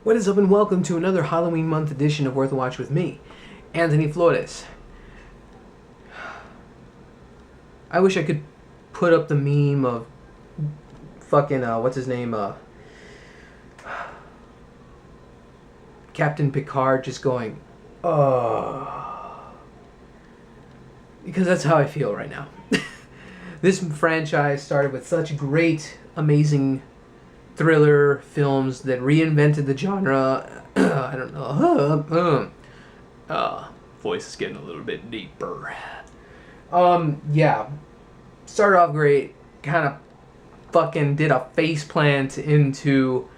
What is up and welcome to another Halloween month edition of Worth a Watch with me, Anthony Flores. I wish I could put up the meme of fucking, what's his name, Captain Picard just going, because that's how I feel right now. This franchise started with such great, amazing thriller films that reinvented the genre. I don't know. Voice is getting a little bit deeper. Yeah. Started off great. Kind of fucking did a faceplant into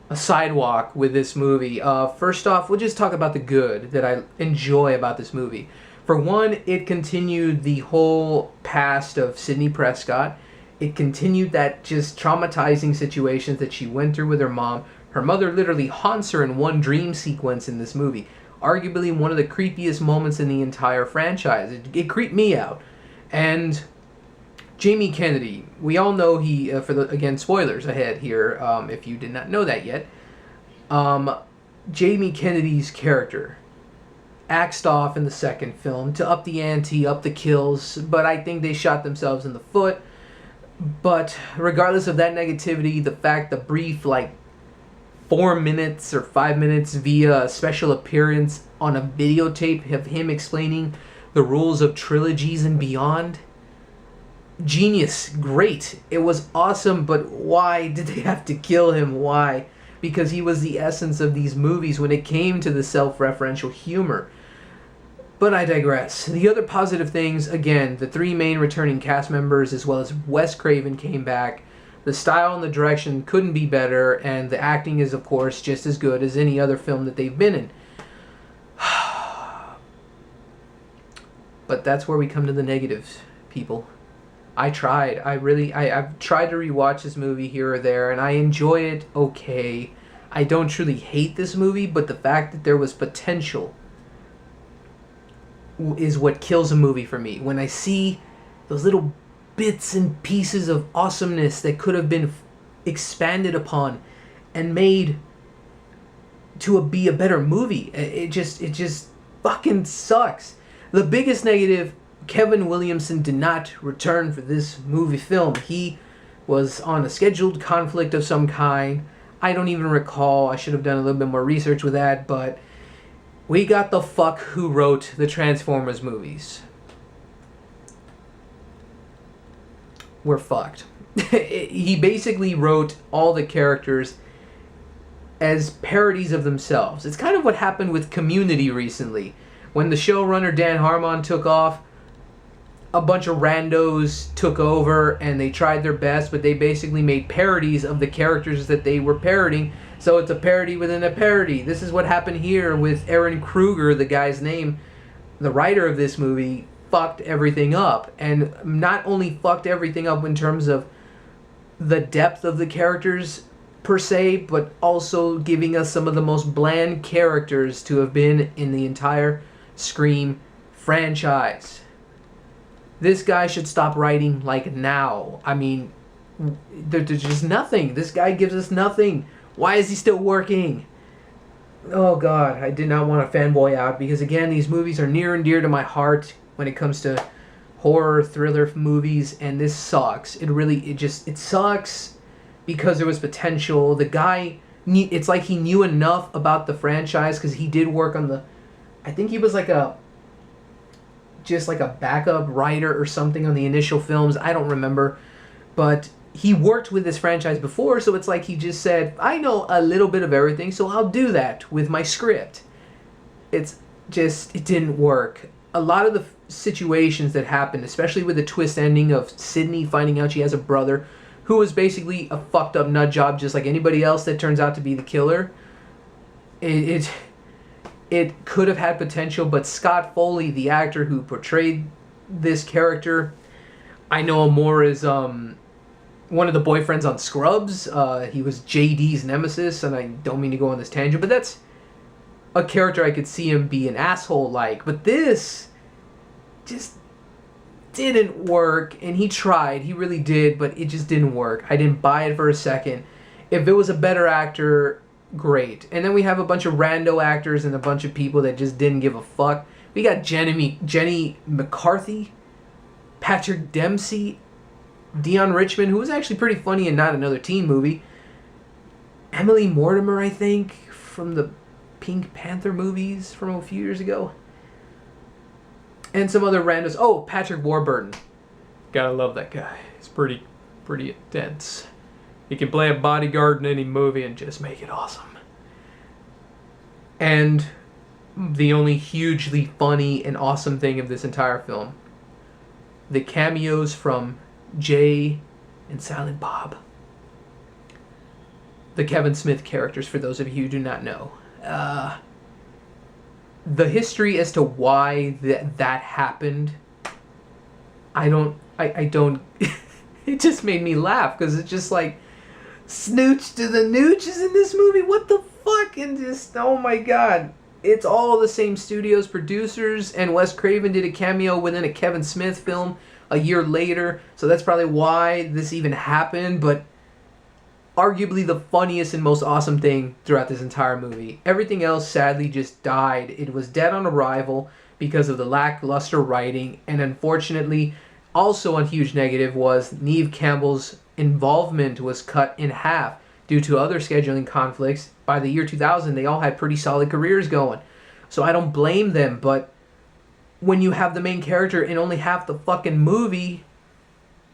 a sidewalk with this movie. First off, we'll just talk about the good that I enjoy about this movie. For one, it continued the whole past of Sidney Prescott. It continued that just traumatizing situations that she went through with her mom. Her mother literally haunts her in one dream sequence in this movie. Arguably one of the creepiest moments in the entire franchise. It creeped me out. And Jamie Kennedy, we all know he, again, spoilers ahead here, if you did not know that yet. Jamie Kennedy's character axed off in the second film to up the ante, up the kills, but I think they shot themselves in the foot. But regardless of that negativity, the fact the brief 4 minutes or 5 minutes via a special appearance on a videotape of him explaining the rules of trilogies and beyond, genius, great. It was awesome, but why did they have to kill him? Why? Because he was the essence of these movies when it came to the self-referential humor. But I digress. The other positive things, again, the three main returning cast members as well as Wes Craven came back. The style and the direction couldn't be better, and the acting is, of course, just as good as any other film that they've been in. But that's where we come to the negatives, people. I've tried to rewatch this movie here or there, and I enjoy it okay. I don't truly hate this movie, but the fact that there was potential is what kills a movie for me. When I see those little bits and pieces of awesomeness that could have been expanded upon and made to be a better movie, it just fucking sucks. The biggest negative, Kevin Williamson did not return for this movie film. He was on a scheduled conflict of some kind. I don't even recall. I should have done a little bit more research with that, but we got the fuck who wrote the Transformers movies. We're fucked. He basically wrote all the characters as parodies of themselves. It's kind of what happened with Community recently. When the showrunner Dan Harmon took off, a bunch of randos took over and they tried their best, but they basically made parodies of the characters that they were parodying. So it's a parody within a parody. This is what happened here with Aaron Kruger, the guy's name, the writer of this movie, fucked everything up. And not only fucked everything up in terms of the depth of the characters per se, but also giving us some of the most bland characters to have been in the entire Scream franchise. This guy should stop writing now. I mean, there's just nothing. This guy gives us nothing. Why is he still working? Oh God, I did not want to fanboy out because again, these movies are near and dear to my heart when it comes to horror, thriller movies, and this sucks. It sucks because there was potential. The guy, it's like he knew enough about the franchise because he did work on I think he was just like a backup writer or something on the initial films. I don't remember. But he worked with this franchise before, so it's like he just said, I know a little bit of everything, so I'll do that with my script. It didn't work. A lot of the situations that happened, especially with the twist ending of Sydney finding out she has a brother, who was basically a fucked up nut job just like anybody else that turns out to be the killer, it could have had potential, but Scott Foley, the actor who portrayed this character, I know him more as one of the boyfriends on Scrubs. He was JD's nemesis, and I don't mean to go on this tangent, but that's a character I could see him be an asshole like. But this just didn't work, and he tried. He really did, but it just didn't work. I didn't buy it for a second. If it was a better actor, great. And then we have a bunch of rando actors and a bunch of people that just didn't give a fuck. We got Jenny McCarthy, Patrick Dempsey, Deon Richmond, who was actually pretty funny in Not Another Teen Movie. Emily Mortimer, I think, from the Pink Panther movies from a few years ago. And some other randos. Oh, Patrick Warburton. Gotta love that guy. He's pretty intense. He can play a bodyguard in any movie and just make it awesome. And the only hugely funny and awesome thing of this entire film, the cameos from Jay and Silent Bob. The Kevin Smith characters, for those of you who do not know. The history as to why that happened, I don't it just made me laugh, because it's just like, Snooch to the Nooch is in this movie, what the fuck? And just, oh my god, it's all the same studios, producers, and Wes Craven did a cameo within a Kevin Smith film a year later, so that's probably why this even happened. But arguably the funniest and most awesome thing throughout this entire movie. Everything else sadly just died. It was dead on arrival because of the lackluster writing, and unfortunately, also a huge negative was Neve Campbell's involvement was cut in half due to other scheduling conflicts. By the year 2000, they all had pretty solid careers going. So I don't blame them, but when you have the main character in only half the fucking movie,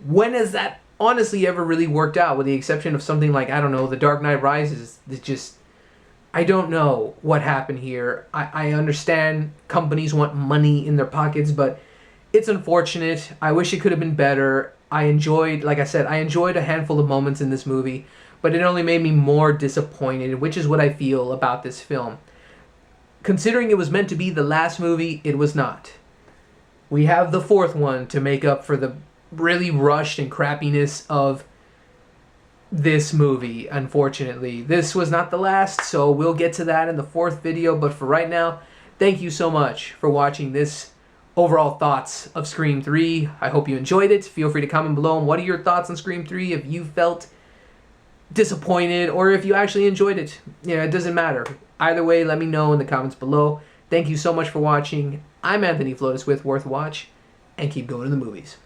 when has that honestly ever really worked out, with the exception of something like, I don't know, The Dark Knight Rises? It's just, I don't know what happened here. I understand companies want money in their pockets, but it's unfortunate. I wish it could have been better. I enjoyed a handful of moments in this movie, but it only made me more disappointed, which is what I feel about this film. Considering it was meant to be the last movie, it was not. We have the fourth one to make up for the really rushed and crappiness of this movie, unfortunately. This was not the last, so we'll get to that in the fourth video, but for right now, thank you so much for watching this overall thoughts of Scream 3. I hope you enjoyed it. Feel free to comment below on what are your thoughts on Scream 3, if you felt disappointed or if you actually enjoyed it. It doesn't matter. Either way, let me know in the comments below. Thank you so much for watching. I'm Anthony Flotis with Worth Watch, and keep going to the movies.